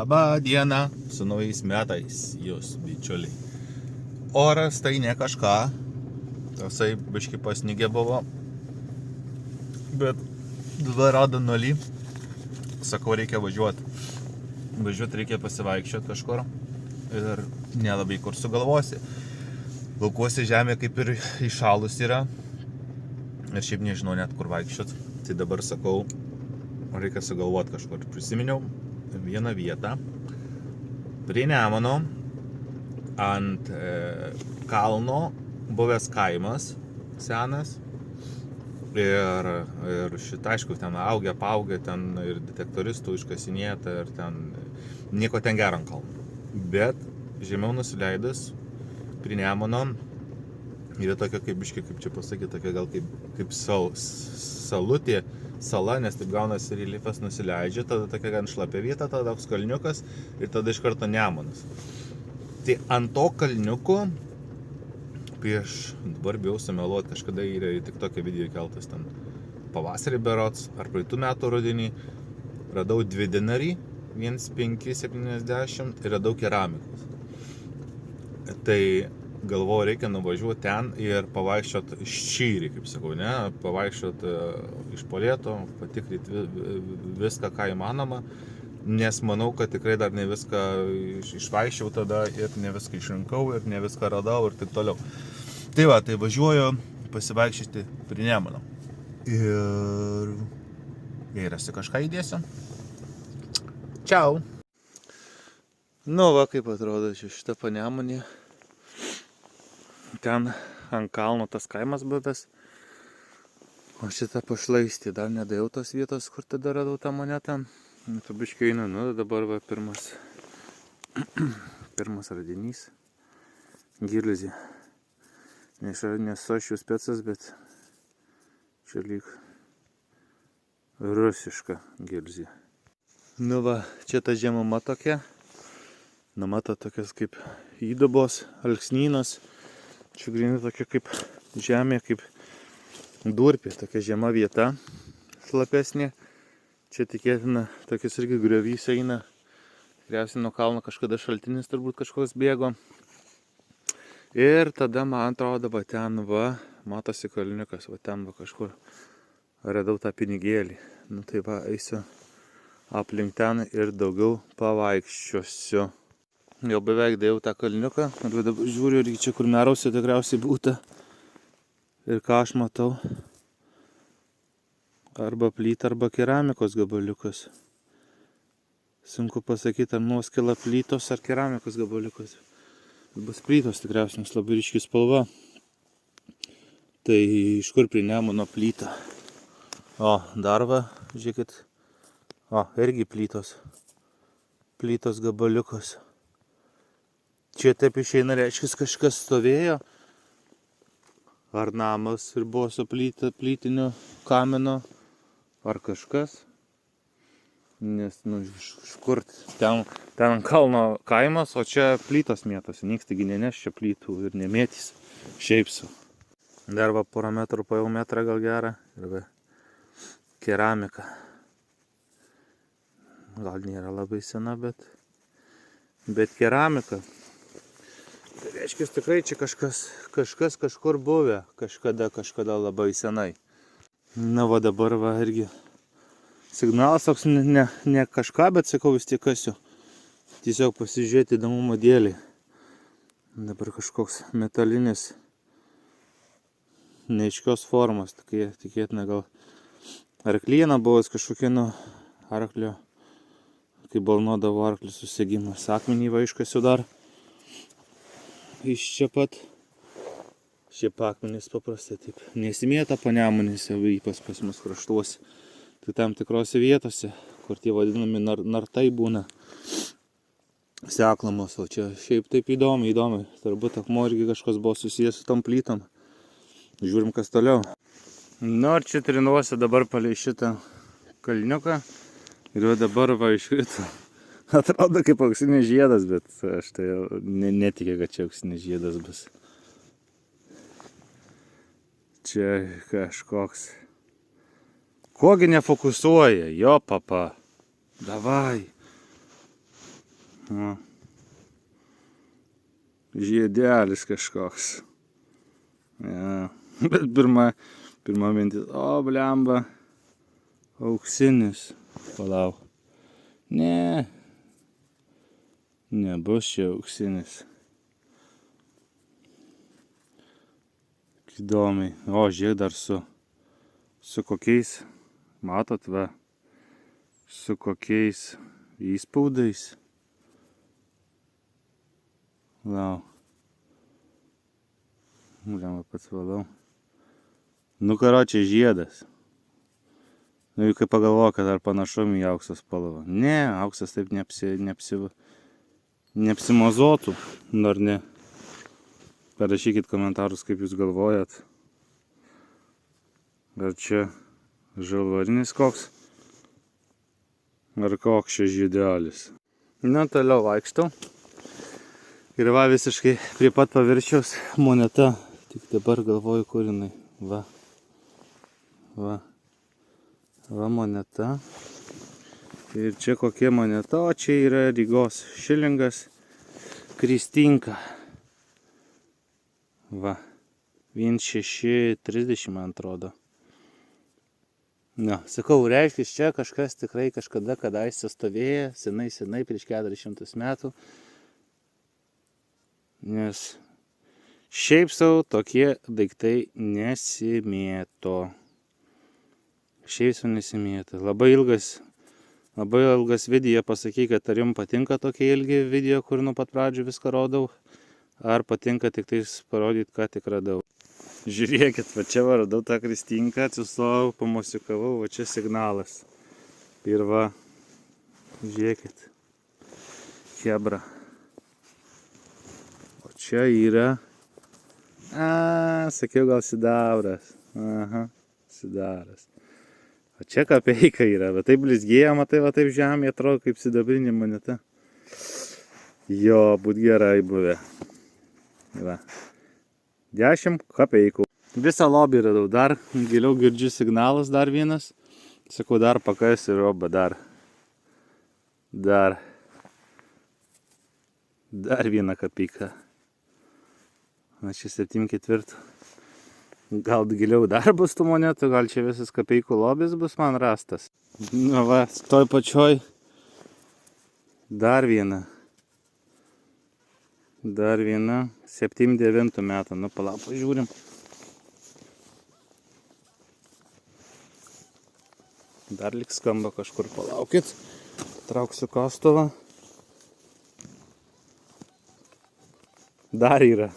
Labą dieną su naujais metais, jūs bičiuliai. Oras tai ne kažką, tasai biški pasnygė buvo, bet dabar rado nulį. Sakau, reikia važiuoti. Važiuoti reikia pasivaikščioti kažkur ir nelabai kur sugalvosi. Laukuose žemė kaip ir įšalus yra ir šiaip nežinau net kur vaikščioti. Tai dabar sakau, reikia sugalvoti kažkur. Prisiminiau vieną vietą prie Nemuno ant kalno buvęs kaimas senas ir šitą, aišku, ten augę, ten ir detektoristų iškasinėta ir ten nieko ten gero ant kalno. Bet žemiau nusileidus prie Nemuno yra tokia kaip čia pasakyti, tokia gal kaip salutė, sala, nes taip gaunasi reljefas nusileidžia, tada tokia gan šlapia vieta, tada toks kalniukas ir tada iš karto Nemunas. Tai ant to kalniuko dabar bijau sumeluoti, kažkada yra tik tokia video keltas ten pavasarį berods, ar praeitų metų rudenį, radau 2 dinarį, 1,570 ir radau keramikos. Tai galvoju, reikia nuvažiuoti ten ir pavaikščioti ščyrį, kaip sakau, ne? Pavaikščioti iš polėto, patikrinti viską, ką įmanoma, nes manau, kad tikrai dar ne viską išvaikščiau tada ir ne viską išrinkau ir ne viską radau ir taip toliau. Tai va, tai važiuoju pasivaikščioti prie Nemuno. Ir jei rasi kažką įdėsiu. Čiau! Nu va, kaip atrodo šitą Panemunė. Ten ant kalno tas kaimas buvęs, o šitą pašlaistį dar nedėjau tos vietos, kur tada radau tą monetą. Pabiškai einu, nu dabar va pirmas radinys, girzė. Nesu aš jų specas, bet čia lyg rusiška girzė. Nu va, čia ta žemuma tokia, numata tokias kaip įdubos, alksnynas. Čia grinai tokia kaip žemė, kaip durpė, tokia žema vieta, šlapesnė. Čia tikėtina, tokius irgi griovys eina. Tikriausiai nuo kalno kažkada šaltinis turbūt kažkoks bėgo. Ir tada, man atrodo, va ten va, matosi kalniukas, va ten va kažkur radau tą pinigėlį. Nu tai va, eisiu aplink ten ir daugiau pavaikščiosiu. Jau beveik dėjau tą kalniuką, ir dabar žiūriu, ir čia kur merausi tikriausiai būta. Ir ką aš matau? Arba plyta, arba keramikos gabaliukas. Sunku pasakyti, ar nuoskila plytos ar keramikos gabaliukas. Bus plytos tikriausiai, nes labai ryški spalva. Tai iš kur prie Nemuno plyta? O, dar va, žiūrėkit. O, irgi plytos. Plytos gabaliukas. Čia taip išeina, reiškia, kažkas stovėjo. Ar namas ir buvo su plytiniu kamino, ar kažkas. Nes, nu, iš kur ten kalno kaimas, o čia plytos mėtosi. Nieks taigi neneš čia plytų ir nemėtys. Šiaip su. Dar va porą metrų, po jau metrą gal gerą. Ir va keramika. Gal nėra labai sena, bet keramika. Tai reiškia, tikrai čia kažkas kažkur buvę, kažkada labai senai. Na va dabar va irgi signalas toks ne kažką, bet sakau vis tiek kasiu. Tiesiog pasižiūrėti įdomumo dėlį. Dabar kažkoks metalinis neaiškios formos, tikėtina gal arklyna buvęs kažkokia nuo arklio, kai balnuodavo arklį susegimas. Akmenį va iškasiu dar. Iš čia pat. Šie akmenys paprastai taip nesimėta Panemunėse, ypač pas mus kraštuose. Tai tam tikrose vietose, kur tie vadinami nartai būna seklamos, o čia šiaip taip įdomi. Turbūt akmuo irgi kažkas buvo susijęs su tom plytom. Žiūrim, kas toliau. Nu, ir čia trinuosi dabar palei šitą kalniuką. Ir dabar va iškrito. Atrodo kaip auksinis žiedas, bet aš tai netikiu, kad čia auksinis žiedas bus. Čia kažkoks. Kogi nefokusuoja, jo papa. Davai. O. Žiedelis kažkoks. Ja. Bet pirma mintis, o blemba, auksinis. Palauk. Ne. Nebus čia auksinis. Įdomiai. O, žiūrėk dar su kokiais, matot, va, su kokiais įspaudais. Lau. Galima pats valau. Nu, karočią žiedas. Nu, kai pagalvoju, kad ar panašum į auksą spalvą. Ne, auksas taip neapsimozuotų, nor ne. Parašykit komentarus, kaip jūs galvojat. Ar čia žalvarinis koks? Ar koks čia žiedelis? Na, toliau vaikštau. Ir va, visiškai prie pat paviršiaus moneta. Tik dabar galvoju, kur jinai. Va. Va moneta. Ir čia kokia moneta, o čia yra Rygos šilingas Kristinka. Va. 1,630 man atrodo. Na, sakau, reiškia, čia kažkas tikrai kadaise stovėjo, senai, prieš 400 metų. Nes šiaip sau tokie daiktai nesimėto. Šiaip sau nesimėto. Labai ilgas video, pasakyk, kad ar jums patinka tokie ilgi video, kur nuo pat pradžių viską rodau, ar patinka tik tais parodyti, ką tik radau. Žiūrėkit, va čia va radau tą Kristinką, atsistojau, pamosikavau, va čia signalas. Ir va, žiūrėkit, chebra. O čia yra, sakiau, gal sidabras. Aha, sidabras. O čia kapeika yra, bet taip blizgėja, matai, va taip žemė atrodo kaip sidabrinė moneta. Jo, būt gerai buvę. Va. 10 kapeikų. Visą lobį radau, dar giliau girdžiu signalas, dar vienas. Sakau, dar pakasiu ir oba, dar vieną kapeiką. Na, čia 7/4. Gal giliau dar bus tų monetų, gal čia visas kapeikų lobis bus man rastas. Na va, toj pačioj dar viena. 79 metų. Nu, palauk, pažiūrim. Dar lik skamba kažkur, palaukit. Trauksiu kastuvą. Dar yra.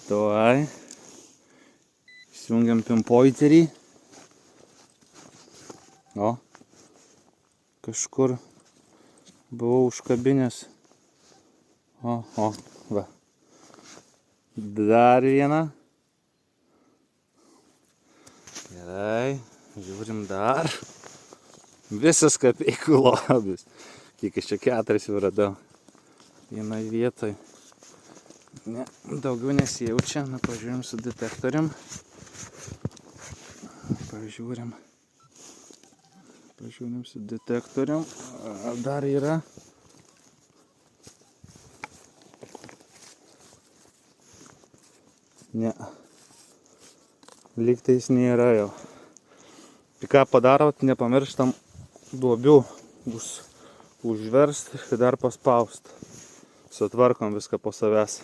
Tuoj. Įsijungiam pinpointerį. O. Kažkur buvau užkabinęs. O, va. Dar vieną. Gerai. Žiūrim dar. Visas kapeikų lobis. Kiek aš čia 4 jau radau. Vienai vietoj. Ne, daugiau nesijaučia. Na, pažiūrim su detektorium. Pažiūrim su detektorium. Dar yra. Ne. Lygtais nėra jau. Tai ką padarot, nepamirštam duobių užverst ir dar paspaust. Sutvarkom viską po savęs.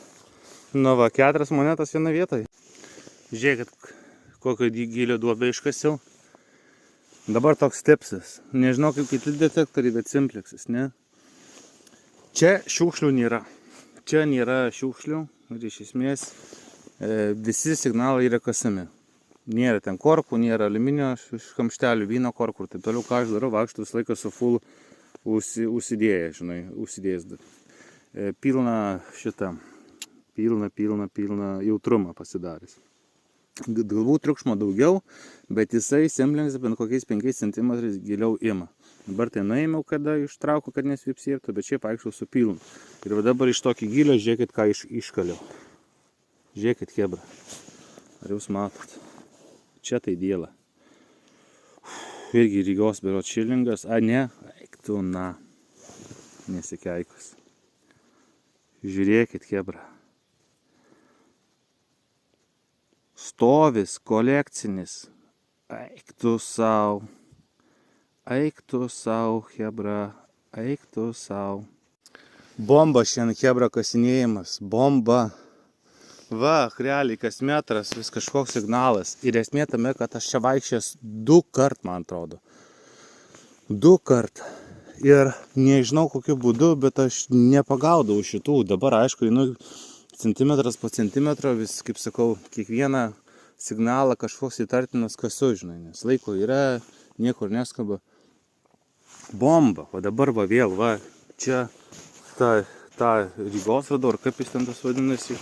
Nu va, 4 monetas viena vietoj. Žiūrėkit, kokio gilio duobę iškasiau. Dabar toks stepsis. Nežinau kaip kiti detektoriai, bet simplexas, ne? Čia šiukšlių nėra. Čia nėra šiukšlių ir iš esmės visi signalai yra kasami. Nėra ten korkų, nėra aliuminio kamštelių, vyno korkų ir taip toliau. Ką aš darau, vaikštu visą laiką su full užsidėjęs, žinai, užsidėjęs. Pilną jautrumą pasidaręs. Galbūt triukšmo daugiau, bet jisai semlings bent kokiais 5 cm giliau ima. Dabar tai nuėmiau, kada ištraukiu, kad nesvipsėtų, bet šiaip vaikščiau su pilnu. Ir va dabar iš tokį gilio, žiūrėkit, ką iškaliau. Žiūrėkit, chebra. Ar jūs matot? Čia tai dėla. Irgi Rygos berods šilingas. A, ne, eik tu, na. Nesikeikus. Žiūrėkit, chebra. Stovis kolekcinis. Eik tu sau. Eik tu sau, chebra. Eik tu sau. Bomba šiandien, chebra, kasinėjimas. Bomba. Va, realiai, kas metras, vis kažkoks signalas. Ir esmė tame, kad aš čia vaikščias 2 kart, man atrodo. 2 kart. Ir nežinau kokiu būdu, bet aš nepagaudau šitų. Dabar, aišku, einu centimetras po centimetro, vis, kaip sakau, kiekvieną signalą kažkoks įtartinas kasu, žinai, nes laiko yra, niekur neskamba. Bomba. O dabar va vėl, va, čia ta Rygos radau, ar kaip jis ten tas vadinasi,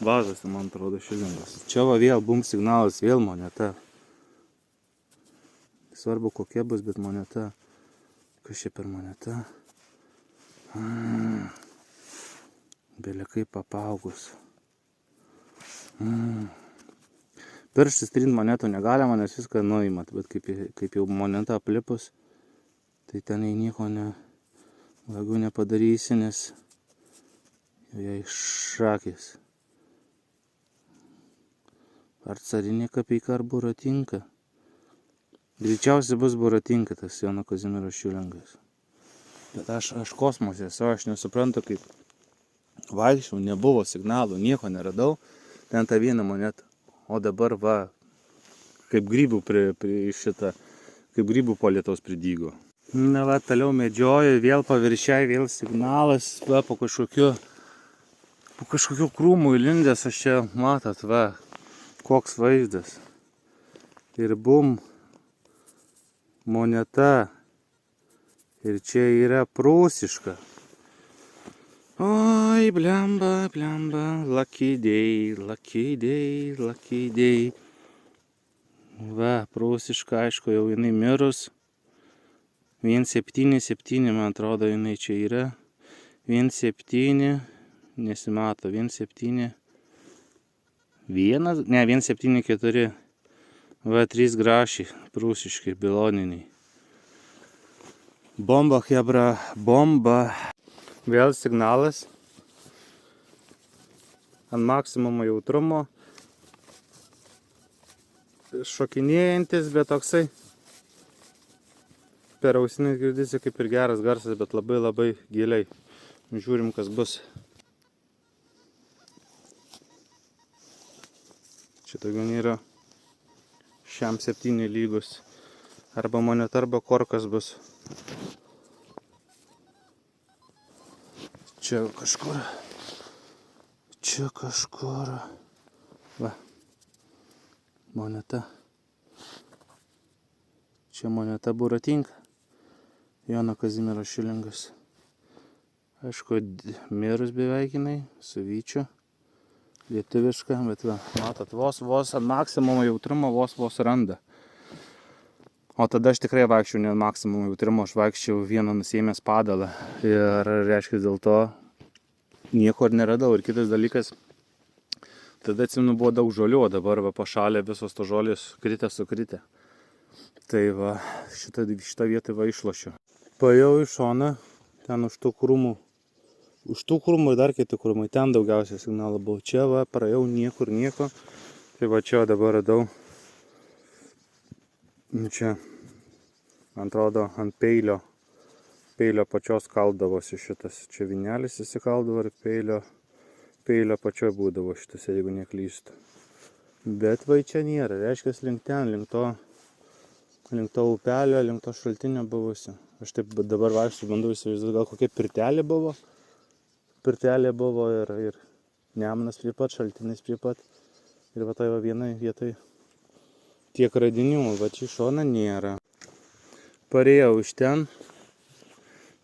vazas, man atrodo, šilingas. Čia va vėl bum signalas, vėl moneta. Svarbu kokia bus, bet moneta. Kas čia per moneta? Belia kaip apaugus. Pirštis trint monetų negalima, nes viską nuimat, bet kaip jau moneta aplipus, tai ten nieko labiau nepadarysi, nes jai šakės. Ar carinė kapeika, ar buratinka? Greičiausiai bus buratinka tas Jono Kazimiero Šilingas. Bet aš kosmose esu, aš nesuprantu, kaip vaikščiau, nebuvo signalų, nieko neradau, ten tą vieną monetą. O dabar va, kaip grybų kaip grybų po lietaus pridygo. Na va, toliau medžioju, vėl paviršiai, vėl signalas, va, po kažkokiu krūmų įlindęs, aš čia matot, va, koks vaizdas. Ir bum, moneta. Ir čia yra prūsiška. Oi, blemba, lucky day. Va, prūsiška, aišku, jau jinai mirus. 177, man atrodo, jinai čia yra. 1,7, nesimato, 1,7. 1,74. Va, 3 grašiai, prūsiški, biloniniai. Bomba, chebra, bomba. Vėl signalas. Ant maksimumo jautrumo. Šokinėjantis, bet toksai. Per ausinės girdisi kaip ir geras garsas, bet labai giliai. Žiūrim, kas bus. Čia daugiau nėra šiam 7 lygus. Arba moneta, arba korkas bus. Čia kažkur. Va. Moneta. Čia moneta buratinka. Jono Kazimiero Šilingas. Aišku, mirus beveik jinai, su vyčiu. Lietuviška, bet va, matot, vos ant maksimumo jautrumo vos randa. O tada aš tikrai vaikščiau ne maksimumo jautrumo, aš vaikščiau vieną nusiėmęs padalą. Ir reiškia, dėl to nieko ir neradau. Ir kitas dalykas, tada atsimenu buvo daug žolių, o dabar va, pašalė visos to žolės sukritę. Tai va, šitą vietą va išlošiu. Paėjau į šoną, ten už tų krūmų. Už tų krūmų ir dar kiti krūmai, ten daugiausia signalų buvo. Čia va, praėjau nieko. Tai va čia dabar radau. Čia, man atrodo, ant peilio pačios kaldavosi šitas. Čia vinelis įsikaldavo ir peilio pačioj būdavo šitas, jeigu neklystu. Bet va čia nėra, reiškia link ten, link to upelio, link to šaltinio buvusi. Aš taip dabar vaikščiu, bandau įsivaizduoti, gal kokia pirtelė buvo. Pirtelė buvo ir Nemunas prie pat, šaltinis prie pat. Ir va tai va vienai vietai tiek radinių, va čia šona nėra. Parėjau iš ten.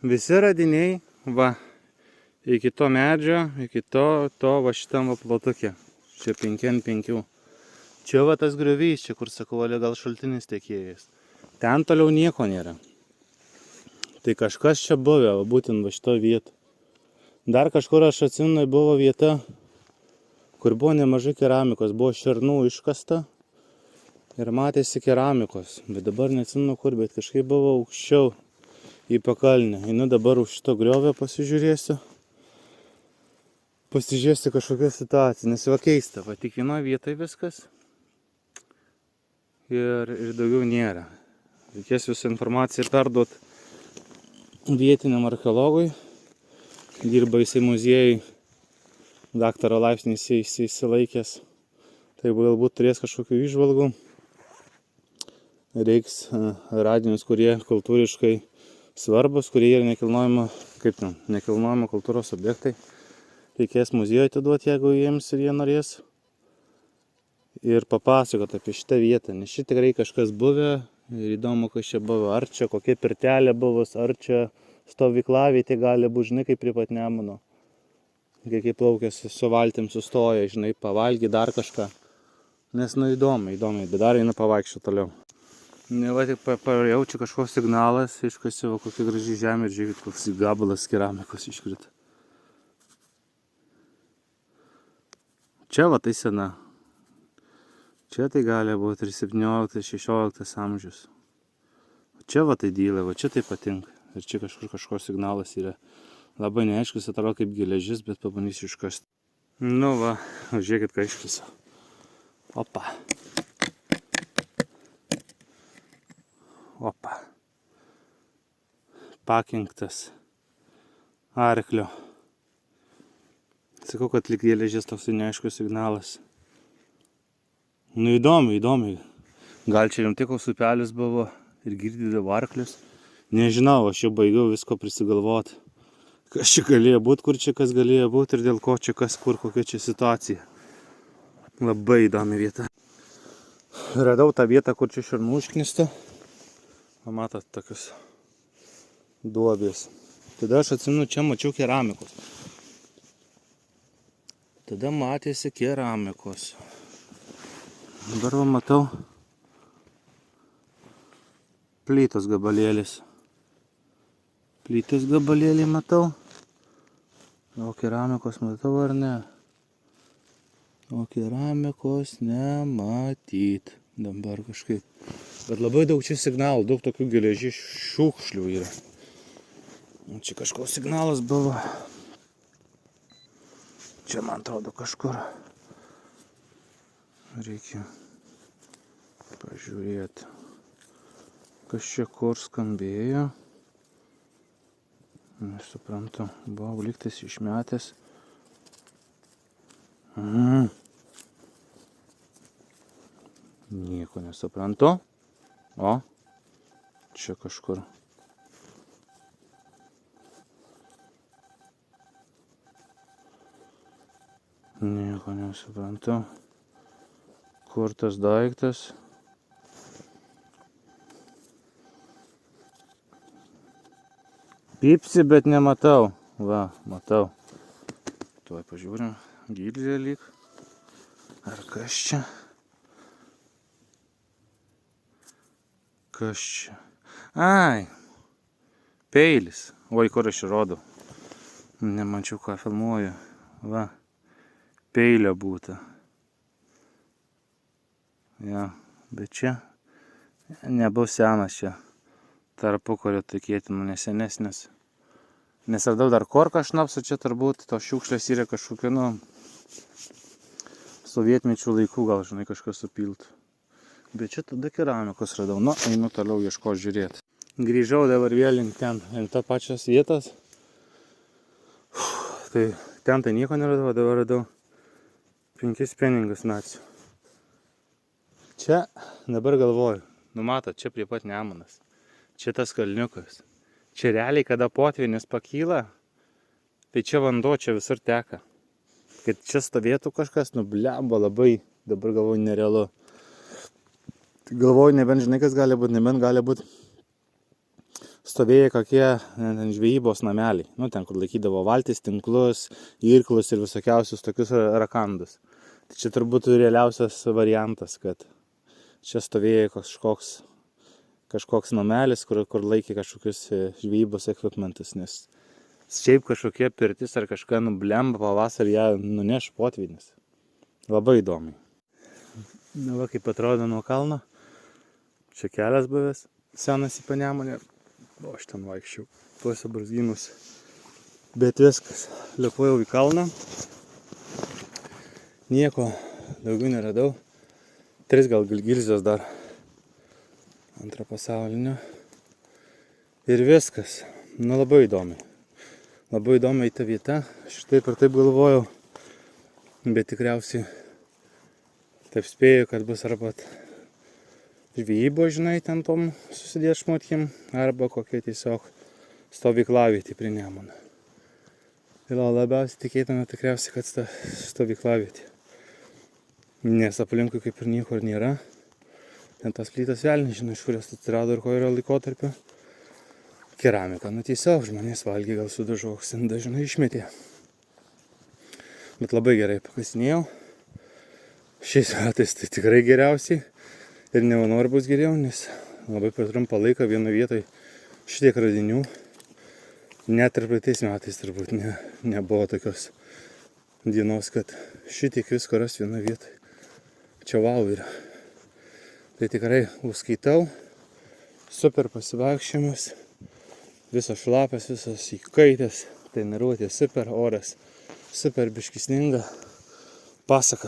Visi radiniai, va, iki to medžio, iki to va šitam va plotukė. Čia 5 ant 5. Čia va tas griovys, čia kur sakau, gal šaltinis tekėjęs. Ten toliau nieko nėra. Tai kažkas čia buvę, va, būtent va šito vieto. Dar kažkur aš atsimenu, buvo vieta, kur buvo nemažai keramikos, buvo šernų iškasta ir matėsi keramikos, bet dabar neatsimenu kur, bet kažkaip buvo aukščiau į pakalnę. Einu dabar už šito griovio pasižiūrėsiu. pasižiūrėti kažkokią situaciją, nes va keista, va tik vienoje vietoje viskas ir daugiau nėra. Reikės visą informaciją perduoti vietiniam archeologui, dirba jisai muziejui, daktaro laipsnį įsilaikęs, tai galbūt turės kažkokių įžvalgų. Reiks radinius, kurie kultūriškai svarbus, kurie yra nekilnojamo kultūros objektai. Reikės muziejui atiduoti, jeigu jiems ir jie norės. Ir papasakoti apie šitą vietą, nes čia tikrai kažkas buvę ir įdomu, kas čia buvo. Ar čia kokia pirtelė buvus, ar čia stovyklavietė gali būti, žinai, kaip prie pat Nemuno. Kai plaukės su valtim sustoja, žinai, pavalgy dar kažką. Nes, įdomu, bet dar eina pavaikščioti toliau. Ne, va, tik jaučiu kažkoks signalas, iškasi, va, kokia graži žemė, ir žiūrėkit, koks gabalas keramikos iškrita. Čia va tai sena. Čia tai gali būti ir 17-16 amžius. Čia va tai dylė, va čia tai patinka. Ir čia kažkoks signalas yra. Labai neaiškus, atrodo kaip geležis, bet pabandysiu iškasti. Nu va, žiūrėkit, ką iškasiau. Opa. Opa. Pakinktas arklio. Sakau, kad lyg geležis toks neaiškus signalas. Įdomu. Gal čia rimtai koks upelis buvo ir girdydavo arklius. Nežinau, aš jau baigiau visko prisigalvoti. Kas čia galėjo būti, kur čia kas galėjo būti ir dėl ko čia kas, kur, kokia čia situacija. Labai įdomi vieta. Radau tą vietą, kur čia šarnų užknista. Matot, tokius duobės. Tada aš atsimenu, čia mačiau keramikos. Tada matėsi keramikos. Dabar va matau plytos gabalėlis. Plytos gabalėlį matau. O keramikos matau ar ne? O keramikos nematyt. Dabar kažkaip. Bet labai daug čia signalų, daug tokių geležių šiukšlių yra. Čia kažkoks signalas buvo. Čia man atrodo kažkur. Reikia pažiūrėti, kas čia kur skambėjo. Nesuprantu, buvau lygtais išmetęs. Nieko nesuprantu. O, čia kažkur. Nieko nesuprantu. Kur tas daiktas? Pypsi, bet nematau. Va, matau. Tuoj pažiūrim. Gilzė lyg. Ar kas čia? Kas čia? Ai. Peilis. Oi, kur aš rodau. Nemačiau, ką filmuoju. Va. Peilio būta. Ja, bet čia nebus senas čia. Tarpukario tikėtinu nesenesnis. Nesardau dar korką šnapsų čia turbūt. Tos šiukšlės yra kažkokiu, sovietmečių laikų gal, žinai, kažkas supilt. Bet čia tada keramikos radau. Nu, einu toliau ieškoti žiūrėti. Grįžau dabar vėl link to pačios vietos. Tai ten tai nieko neradau, dabar radau 5 pfenigus nacių. Čia dabar galvoju, matot, čia prie pat Nemunas. Čia tas kalniukas. Čia realiai, kada potvynis pakyla, tai čia vanduo čia visur teka. Kad čia stovėtų kažkas, blemba labai, dabar galvoju, nerealu. Tai galvoju, nebent žinai, kas gali būti, nebent gali būti stovėję kokie žvejybos nameliai. Ten, kur laikydavo valtis, tinklus, irklus ir visokiausius tokius rakandus. Tai čia turbūt realiausias variantas, kad čia stovėjo kažkoks namelis, kur laikė kažkokius žvejybos ekvipmentus, nes šiaip kažkokie pirtis ar kažką nublemba pavasarį ją nuneš potvynis. Labai įdomiai. Va, kaip atrodo nuo kalno. Čia kelias buvęs, senas į Panemunę. O aš ten vaikščiau, tuose brūzgynuose. Bet viskas, lipojau į kalną. Nieko daugiau neradau. 3 gal gilzės dar. Antro pasaulinio. Ir viskas. Nu, labai įdomi. Labai įdomi ta vieta. Aš taip ir taip galvojau. Bet tikriausiai taip spėju, kad bus arba žvejybo, žinai, ten tom susidės šmutkim, arba kokia tiesiog stovyklavietė prie Nemuno. Ir labiausiai tikėtina tikriausiai, kad stovyklavietė. Nes aplinkui kaip ir nieko nėra. Ten tas plytas velniai, žinai, iš kurios atsirado ir ko yra laikotarpio. Keramika, nu tiesiog žmonės valgė, gal sudužo, dažnai išmetė. Bet labai gerai pakasinėjau. Šiais metais tai tikrai geriausiai. Ir nemanau, ar bus geriau, nes labai per trumpą laiką vieno vietoj šitiek radinių. Net ir praeitais metais turbūt nebuvo tokios dienos, kad šitiek visko ras vieno vietoj. Čia vau yra. Tai tikrai užskaitau. Super pasivaikščiojimas. Visas šlapas, visas įkaitęs. Treniruotė super, oras super biškisninga. Pasaka.